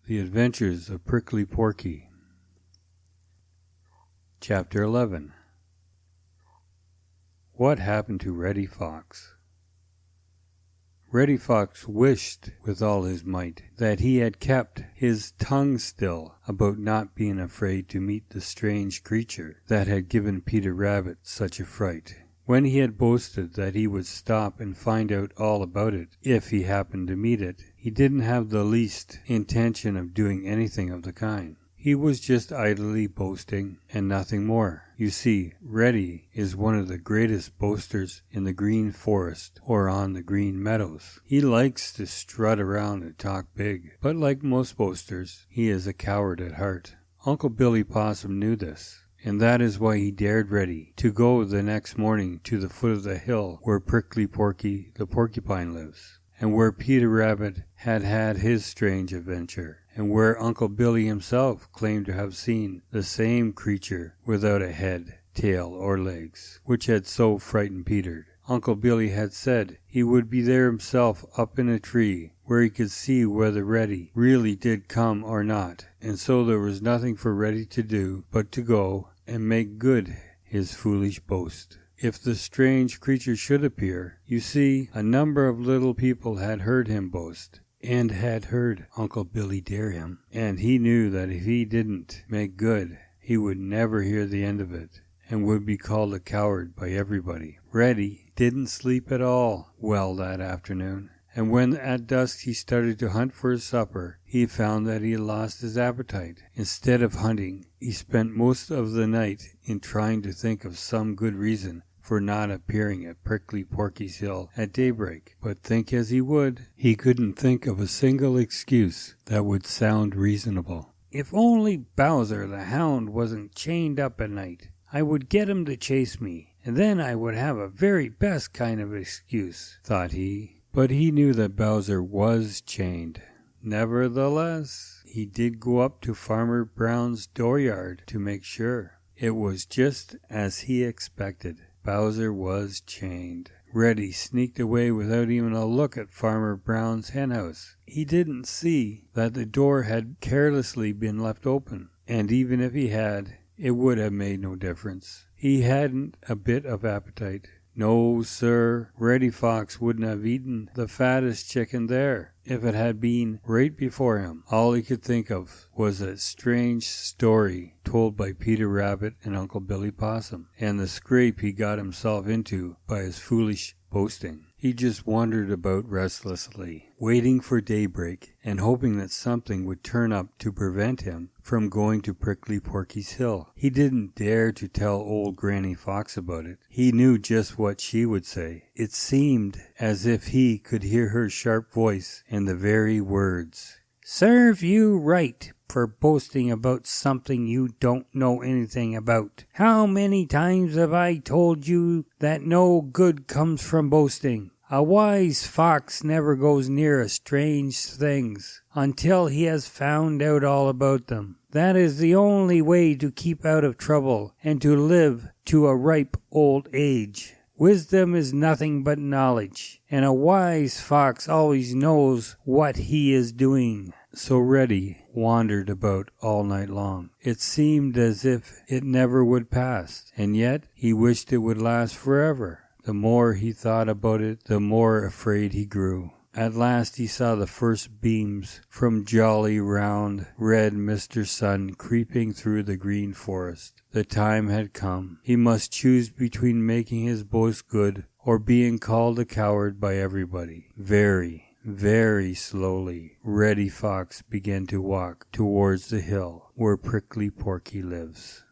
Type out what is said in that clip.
The Adventures of Prickly Porky. Chapter 11. What happened to Reddy Fox? Reddy Fox wished with all his might that he had kept his tongue still about not being afraid to meet the strange creature that had given Peter Rabbit such a fright. When he had boasted that he would stop and find out all about it if he happened to meet it, he didn't have the least intention of doing anything of the kind. He was just idly boasting and nothing more. You see, Reddy is one of the greatest boasters in the Green Forest or on the Green Meadows. He likes to strut around and talk big, but like most boasters, he is a coward at heart. Uncle Billy Possum knew this, and that is why he dared Reddy to go the next morning to the foot of the hill where Prickly Porky the Porcupine lives, and where Peter Rabbit had had his strange adventure, and where Uncle Billy himself claimed to have seen the same creature without a head, tail, or legs, which had so frightened Peter. Uncle Billy had said he would be there himself up in a tree where he could see whether Reddy really did come or not, and so there was nothing for Reddy to do but to go and make good his foolish boast. If the strange creature should appear, you see, a number of little people had heard him boast, and had heard Uncle Billy dare him, and he knew that if he didn't make good, he would never hear the end of it, and would be called a coward by everybody. Reddy didn't sleep at all well that afternoon, and when at dusk he started to hunt for his supper, he found that he had lost his appetite. Instead of hunting, he spent most of the night in trying to think of some good reason for not appearing at Prickly Porky's hill at daybreak. But think as he would, he couldn't think of a single excuse that would sound reasonable. "If only Bowser the Hound wasn't chained up at night, I would get him to chase me, and then I would have a very best kind of excuse," thought he. But he knew that Bowser was chained. Nevertheless, he did go up to Farmer Brown's dooryard to make sure. It was just as he expected. Bowser was chained. Reddy sneaked away without even a look at Farmer Brown's henhouse. He didn't see that the door had carelessly been left open, and even if he had, it would have made no difference. He hadn't a bit of appetite. No, sir, Reddy Fox wouldn't have eaten the fattest chicken there if it had been right before him. All he could think of was a strange story told by Peter Rabbit and Uncle Billy Possum, and the scrape he got himself into by his foolish boasting. He just wandered about restlessly, waiting for daybreak and hoping that something would turn up to prevent him from going to Prickly Porky's hill. He didn't dare to tell old Granny Fox about it. He knew just what she would say. It seemed as if he could hear her sharp voice and the very words, "Serve you right for boasting about something you don't know anything about. How many times have I told you that no good comes from boasting? A wise fox never goes near strange things until he has found out all about them. That is the only way to keep out of trouble and to live to a ripe old age. Wisdom is nothing but knowledge, and a wise fox always knows what he is doing." So Reddy wandered about all night long. It seemed as if it never would pass, and yet he wished it would last forever. The more he thought about it, the more afraid he grew. At last he saw the first beams from jolly, round, red Mr. Sun creeping through the Green Forest. The time had come. He must choose between making his boast good or being called a coward by everybody. Very slowly, Reddy Fox began to walk towards the hill where Prickly Porky lives.